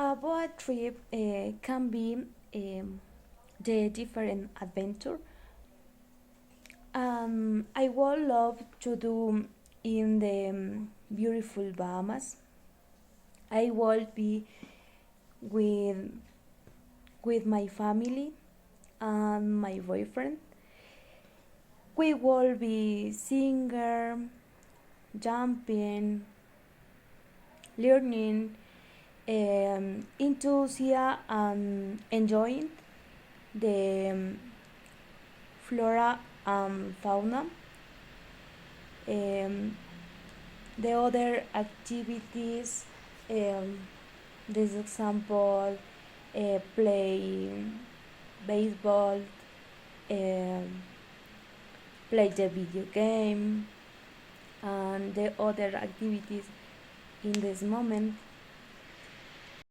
A boat trip can be the different adventure. I would love to do in the beautiful Bahamas. I will be with my family and my boyfriend. We will be singing, jumping, learning, enthusiasm, and enjoying the flora and fauna. Um, the other activities, um, this example, play baseball, um, play the video game, and the other activities in this moment.